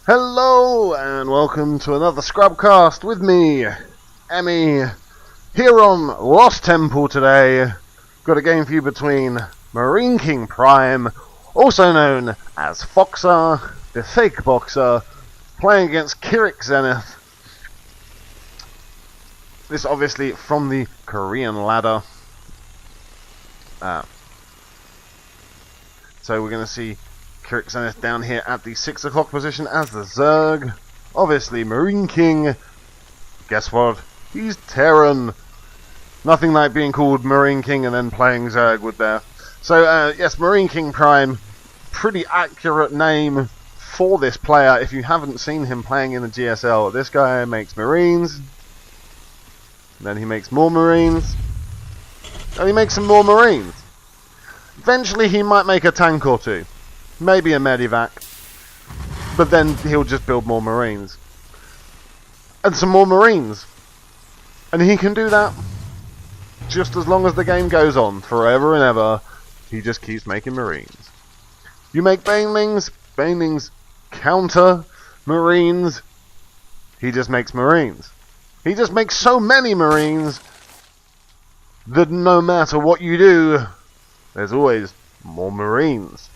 Hello and welcome to another Scrubcast with me, Emmy, here on Lost Temple today. Got a game for you between MarineKingPrime, also known as Foxer, the fake boxer, playing against KyrixZenith. This obviously from the Korean ladder. So we're going to see KyrixZenith down here at the 6 o'clock position as the Zerg. Obviously, Marine King. Guess what? He's Terran. Nothing like being called Marine King and then playing Zerg with there. So, yes, MarineKingPrime. Pretty accurate name for this player if you haven't seen him playing in the GSL. This guy makes Marines. Then he makes more Marines. And he makes some more Marines. Eventually, he might make a tank or two. Maybe a Medivac, but then he'll just build more Marines. And some more Marines. And he can do that just as long as the game goes on, forever and ever. He just keeps making Marines. You make Banelings, Banelings counter Marines. He just makes Marines. He just makes so many Marines that no matter what you do, there's always more Marines.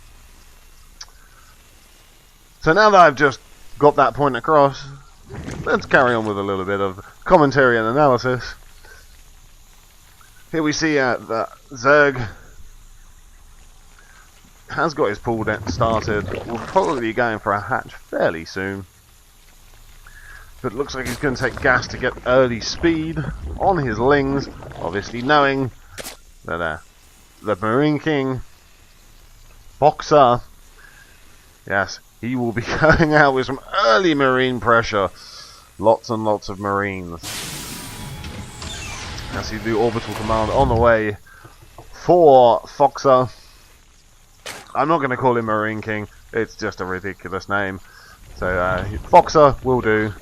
So now that I've just got that point across, let's carry on with a little bit of commentary and analysis. Here we see that Zerg has got his pool deck started. Will probably be going for a hatch fairly soon. But it looks like he's going to take gas to get early speed on his lings. Obviously knowing that the Marine King Boxer, yes, he will be going out with some early Marine pressure. Lots and lots of Marines. I see the orbital command on the way for Foxer. I'm not going to call him Marine King. It's just a ridiculous name. So Foxer will do.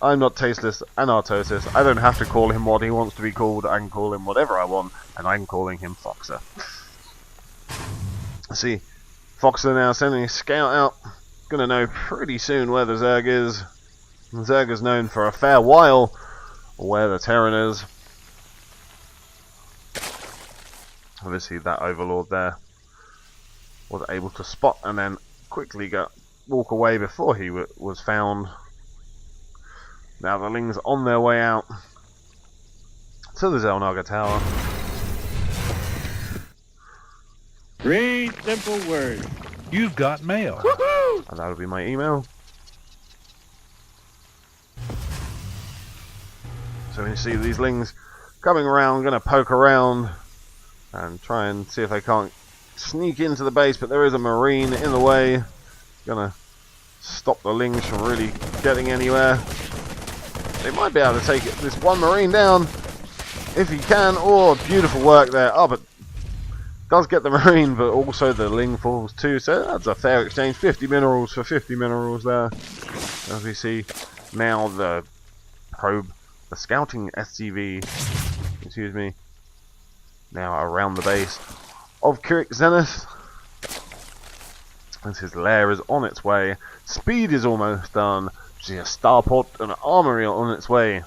I'm not Tasteless and Artosis. I don't have to call him what he wants to be called. I can call him whatever I want. And I'm calling him Foxer. See. Foxer now sending a scout out. Gonna know pretty soon where the Zerg is. The Zerg is known for a fair while where the Terran is. Obviously that Overlord there was able to spot and then quickly walk away before he was found. Now the Lings on their way out to the Zelnaga Tower. 3 simple words. You've got mail. Woohoo! And that'll be my email. So you see these Lings coming around, going to poke around and try and see if they can't sneak into the base, but there is a Marine in the way. Going to stop the Lings from really getting anywhere. They might be able to take this one Marine down if he can. Oh, beautiful work there. Oh, but does get the Marine, but also the Ling falls too, so that's a fair exchange. 50 minerals for 50 minerals there. As we see now the probe, the scouting SCV, excuse me, now around the base of KyrixZenith. As his lair is on its way. Speed is almost done. See a starport and an armory on its way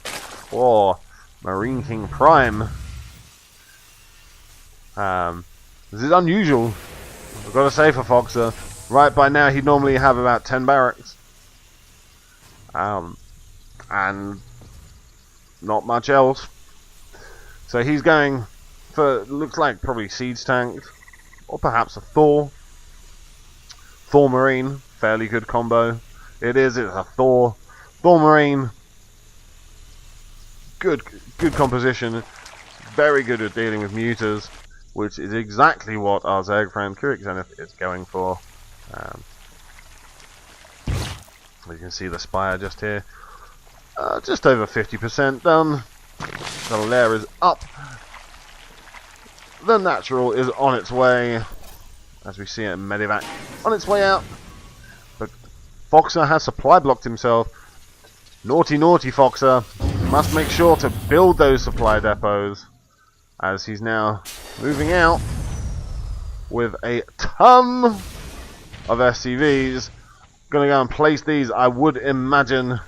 for MarineKingPrime. This is unusual, I've got to say, for Foxer. Right by now he'd normally have about 10 barracks. And not much else. So he's going for, looks like probably siege tank, or perhaps a Thor. Thor Marine, fairly good combo. It's a Thor Marine. Good composition. Very good at dealing with mutas, which is exactly what our Zerg friend KyrixZenith is going for. You can see the spire just here. Just over 50% done. The lair is up. The natural is on its way. As we see a Medivac on its way out. But Foxer has supply blocked himself. Naughty Foxer. Must make sure to build those supply depots. As he's now moving out with a ton of SCVs Gonna go and place these, I would imagine,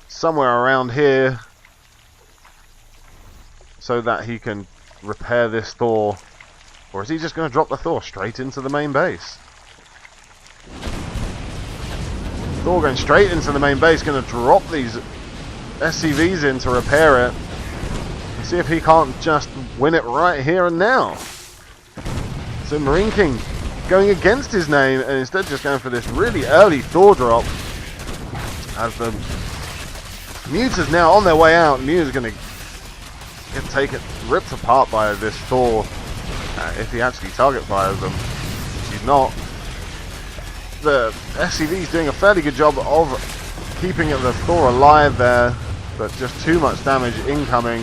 somewhere around here, so that he can repair this Thor. Or is he just going to drop the Thor straight into the main base? Thor going straight into the main base, going to drop these SCVs in to repair it. And see if he can't just win it right here and now. So Marine King going against his name and instead just going for this really early Thor drop. As the Muters now on their way out. Muters going to get taken, ripped apart by this Thor. If he actually target fires them, which he's not. The SCV is doing a fairly good job of keeping the Thor alive there, but just too much damage incoming.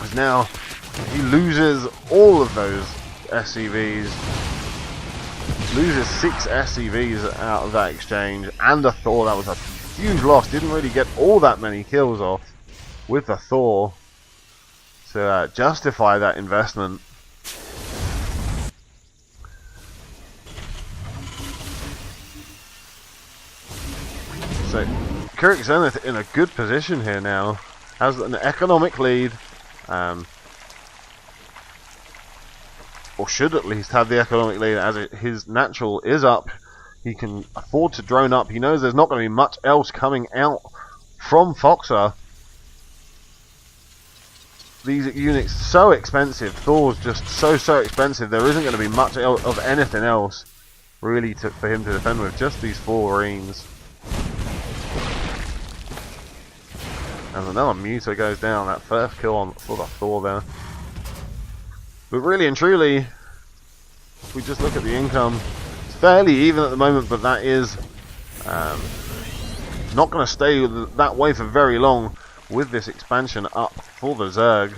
As now he loses all of those SCVs, loses 6 SCVs out of that exchange, and a Thor. That was a huge loss. Didn't really get all that many kills off with the Thor to justify that investment. So KyrixZenith in a good position here now, has an economic lead, or should at least have the economic lead, as his natural is up. He can afford to drone up. He knows there's not going to be much else coming out from Foxer. These units so expensive. Thor's just so expensive. There isn't going to be much of anything else really for him to defend with. Just these 4 Marines. And another Muter goes down. That first kill for the Thor there. But really and truly, if we just look at the income, it's fairly even at the moment, but that is not going to stay that way for very long with this expansion up for the Zerg.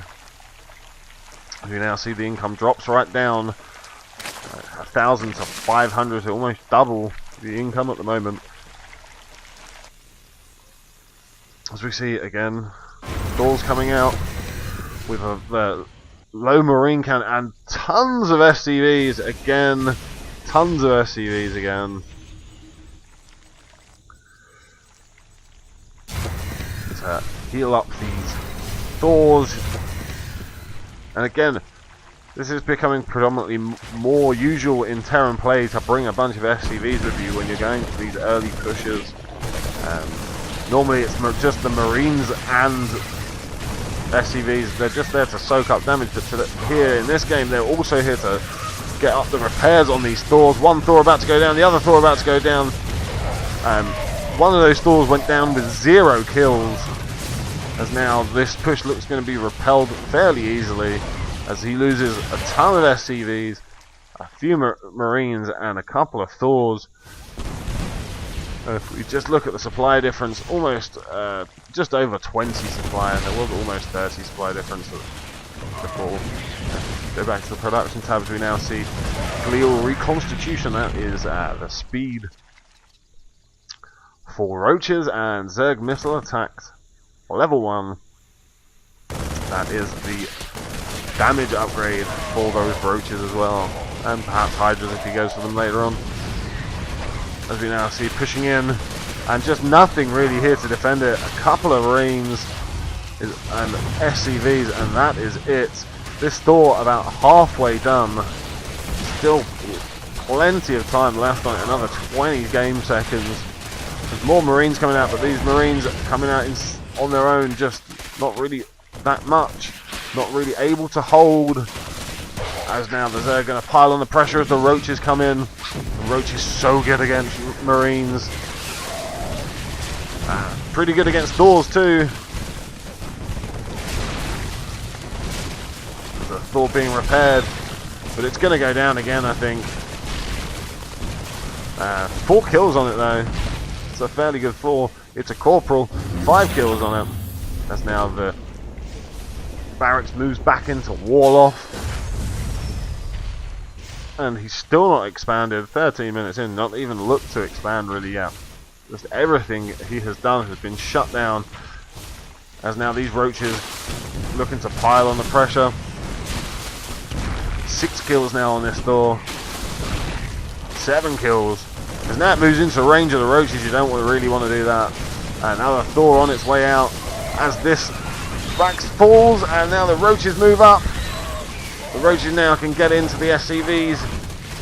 We now see the income drops right down 1,000 to 500, so almost double the income at the moment. As we see again, Thor's coming out with a low Marine count and tons of SCVs again. Tons of SCVs again. To heal up these Thors. And again, this is becoming predominantly more usual in Terran play to bring a bunch of SCVs with you when you're going for these early pushes. Normally it's just the Marines and SCVs, they're just there to soak up damage, but here in this game they're also here to get up the repairs on these Thors. One Thor about to go down, the other Thor about to go down. One of those Thors went down with 0 kills, as now this push looks going to be repelled fairly easily, as he loses a ton of SCVs, a few Marines and a couple of Thors. If we just look at the supply difference, almost just over 20 supply, and there was almost 30 supply difference before. Go back to the production tabs, we now see Glial Reconstitution. That is the speed for Roaches and Zerg missile attacks. Level 1. That is the damage upgrade for those Roaches as well, and perhaps Hydras if he goes for them later on. As we now see pushing in, and just nothing really here to defend it. A couple of Marines and SCVs, and that is it. This Thor about halfway done. Still plenty of time left on it, another 20 game seconds. There's more Marines coming out, but these Marines coming out on their own, just not really that much. Not really able to hold. As now the Zerg going to pile on the pressure as the Roaches come in. The Roach is so good against Marines. Pretty good against Thors too. The Thor being repaired, but it's going to go down again, I think. 4 kills on it though. It's a fairly good Thor. It's a Corporal. 5 kills on it. As now the barracks moves back into Warloff. And he's still not expanded. 13 minutes in, not even looked to expand really yet. Just everything he has done has been shut down. As now these Roaches looking to pile on the pressure. 6 kills now on this Thor. 7 kills. As Nat moves into range of the roaches, you don't really want to do that. Another Thor on its way out as this Vax falls, and now the roaches move up. The roaches now can get into the SCVs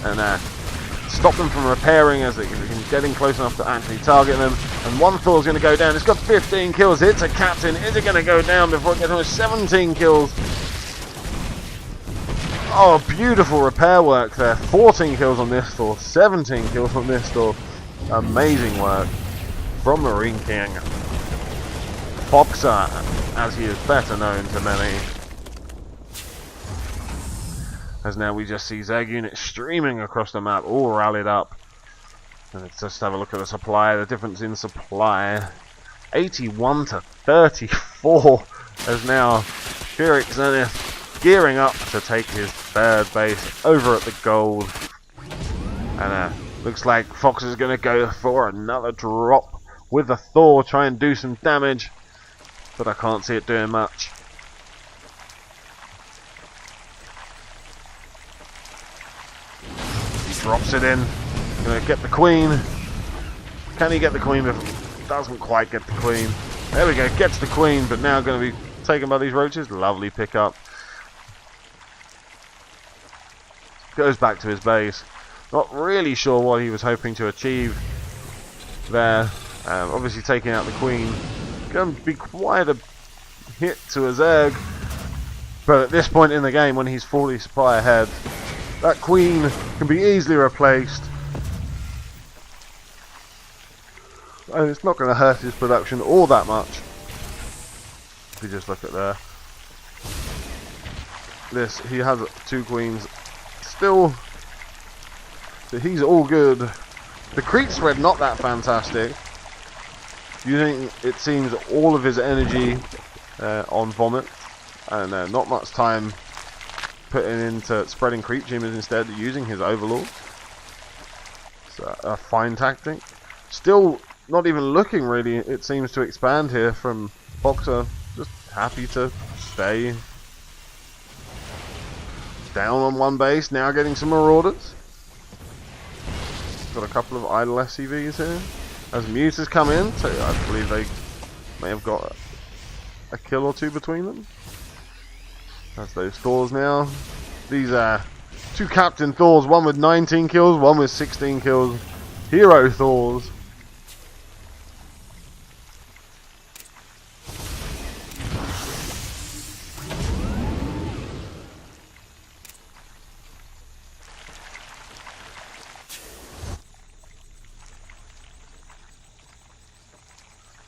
and stop them from repairing as they can get in close enough to actually target them. And one Thor's going to go down. It's got 15 kills. It's a captain. Is it going to go down before it gets almost 17 kills? Oh, beautiful repair work there. 14 kills on this Thor. 17 kills on this Thor. Amazing work from Marine King. Foxer, as he is better known to many. As now we just see Zerg units streaming across the map, all rallied up. And let's just have a look at the supply. The difference in supply, 81 to 34, as now KyrixZenith gearing up to take his third base over at the gold. And looks like Fox is going to go for another drop with the Thor, try and do some damage, but I can't see it doing much. Drops it in. Gonna get the queen. Can he get the queen? Doesn't quite get the queen. There we go. Gets the queen, but now going to be taken by these roaches. Lovely pickup. Goes back to his base. Not really sure what he was hoping to achieve there. Obviously taking out the queen. Going to be quite a hit to a Zerg. But at this point in the game, when he's 40 supply ahead, that queen can be easily replaced, and it's not going to hurt his production all that much. If you just look at there, he has 2 queens still, so he's all good. The creep spread not that fantastic. Using, it seems, all of his energy on vomit, and not much time putting into spreading creep tumors instead, using his overlord. So a fine tactic. Still not even looking really, it seems, to expand here from Boxer. Just happy to stay down on one base. Now getting some marauders. Got a couple of idle SCVs here. As Mutas come in, so I believe they may have got a kill or 2 between them. That's those Thors now. These are 2 Captain Thors, one with 19 kills, one with 16 kills. Hero Thors.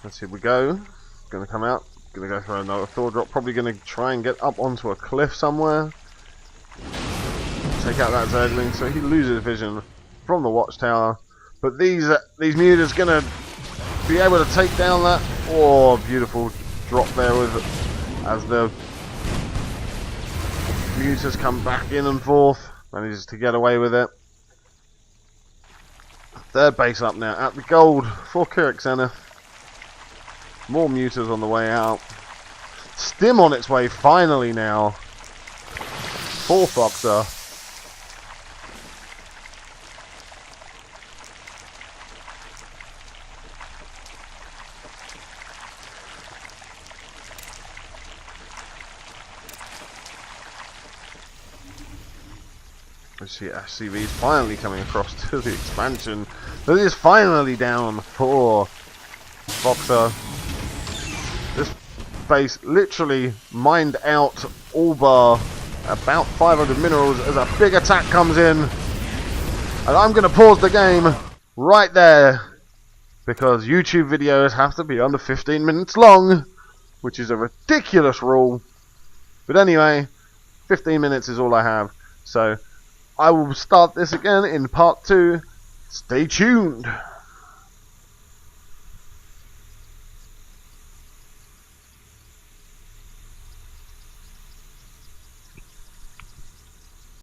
Let's see, we go. Gonna come out. Gonna go for another Thor drop. Probably gonna try and get up onto a cliff somewhere. Take out that Zergling, so he loses vision from the watchtower. But these mutas gonna be able to take down that. Oh, beautiful drop there with as the mutas come back in and forth. Manages to get away with it. Third base up now at the gold for KyrixZenith. More mutas on the way out. Stim on its way finally now. For Foxer. We see SCVs finally coming across to the expansion. It is finally down for Foxer. This base literally mined out all bar about 500 minerals as a big attack comes in. And I'm going to pause the game right there, because YouTube videos have to be under 15 minutes long, which is a ridiculous rule. But anyway, 15 minutes is all I have. So I will start this again in part 2. Stay tuned.